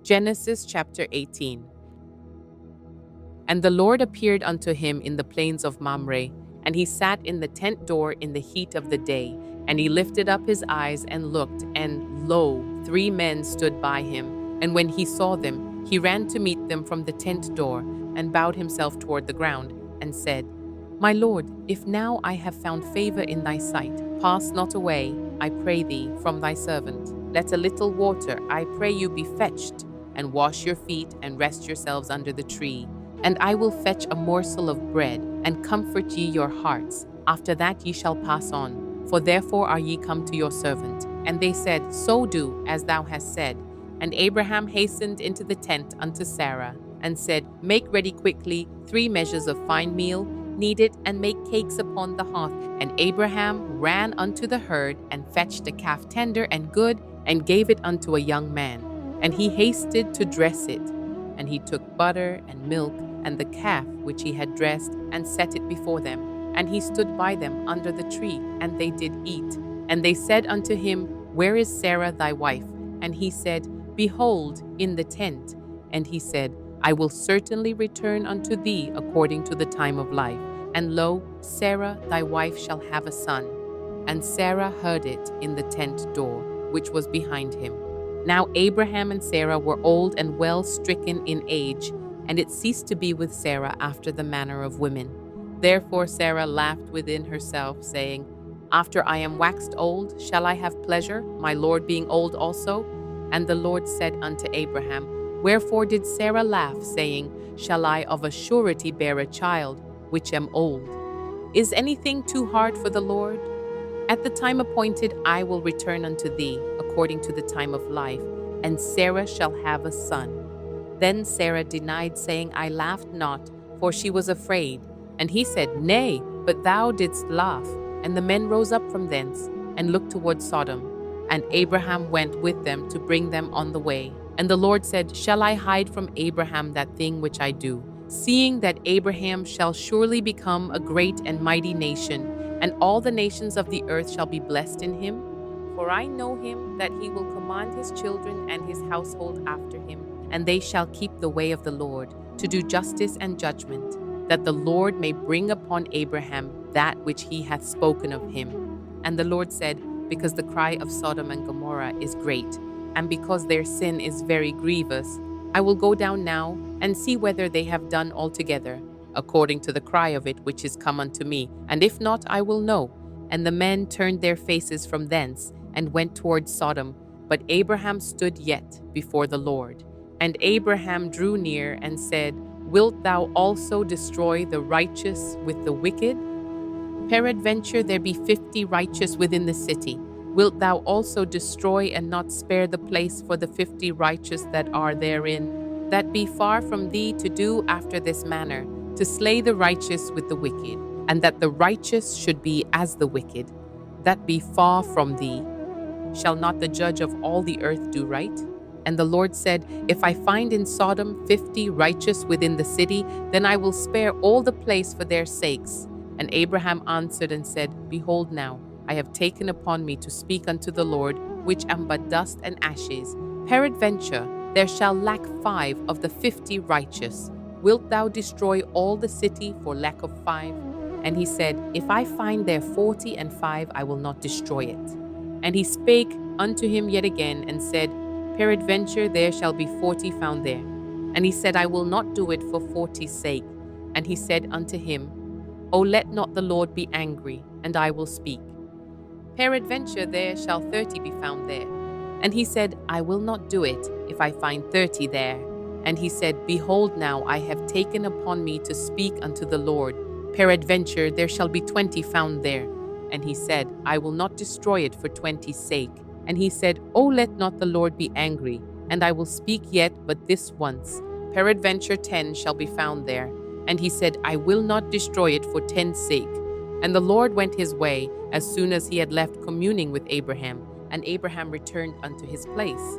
Genesis chapter 18. And the Lord appeared unto him in the plains of Mamre, and he sat in the tent door in the heat of the day. And he lifted up his eyes and looked, and lo, 3 men stood by him. And when he saw them, he ran to meet them from the tent door, and bowed himself toward the ground, and said, My Lord, if now I have found favor in thy sight, pass not away, I pray thee, from thy servant. Let a little water, I pray you, be fetched, and wash your feet, and rest yourselves under the tree. And I will fetch a morsel of bread, and comfort ye your hearts. After that ye shall pass on, for therefore are ye come to your servant. And they said, So do, as thou hast said. And Abraham hastened into the tent unto Sarah, and said, Make ready quickly 3 measures of fine meal, knead it, and make cakes upon the hearth. And Abraham ran unto the herd, and fetched a calf tender and good, and gave it unto a young man. And he hasted to dress it. And he took butter and milk, and the calf which he had dressed, and set it before them. And he stood by them under the tree, and they did eat. And they said unto him, Where is Sarah thy wife? And he said, Behold, in the tent. And he said, I will certainly return unto thee according to the time of life. And lo, Sarah thy wife shall have a son. And Sarah heard it in the tent door, which was behind him. Now Abraham and Sarah were old and well stricken in age, and it ceased to be with Sarah after the manner of women. Therefore Sarah laughed within herself, saying, After I am waxed old, shall I have pleasure, my Lord being old also? And the Lord said unto Abraham, Wherefore did Sarah laugh, saying, Shall I of a surety bear a child, which am old? Is anything too hard for the Lord? At the time appointed I will return unto thee, according to the time of life, and Sarah shall have a son. Then Sarah denied, saying, I laughed not, for she was afraid. And he said, Nay, but thou didst laugh. And the men rose up from thence, and looked toward Sodom. And Abraham went with them to bring them on the way. And the Lord said, Shall I hide from Abraham that thing which I do, seeing that Abraham shall surely become a great and mighty nation, and all the nations of the earth shall be blessed in him? For I know him that he will command his children and his household after him, and they shall keep the way of the Lord, to do justice and judgment, that the Lord may bring upon Abraham that which he hath spoken of him. And the Lord said, Because the cry of Sodom and Gomorrah is great, and because their sin is very grievous, I will go down now, and see whether they have done altogether, according to the cry of it which is come unto me, and if not, I will know. And the men turned their faces from thence, and went toward Sodom, but Abraham stood yet before the Lord. And Abraham drew near, and said, Wilt thou also destroy the righteous with the wicked? Peradventure there be 50 righteous within the city. Wilt thou also destroy and not spare the place for the 50 righteous that are therein? That be far from thee to do after this manner, to slay the righteous with the wicked, and that the righteous should be as the wicked. That be far from thee. Shall not the judge of all the earth do right? And the Lord said, If I find in Sodom 50 righteous within the city, then I will spare all the place for their sakes. And Abraham answered and said, Behold now, I have taken upon me to speak unto the Lord, which am but dust and ashes. Peradventure there shall lack 5 of the 50 righteous. Wilt thou destroy all the city for lack of 5? And he said, If I find there 40 and 5, I will not destroy it. And he spake unto him yet again, and said, Peradventure there shall be 40 found there. And he said, I will not do it for 40's sake. And he said unto him, O let not the Lord be angry, and I will speak. Peradventure there shall 30 be found there. And he said, I will not do it, if I find 30 there. And he said, Behold now, I have taken upon me to speak unto the Lord. Peradventure there shall be 20 found there. And he said, I will not destroy it for 20's sake. And he said, O let not the Lord be angry, and I will speak yet but this once. Peradventure 10 shall be found there. And he said, I will not destroy it for 10's sake. And the Lord went his way as soon as he had left communing with Abraham, and Abraham returned unto his place.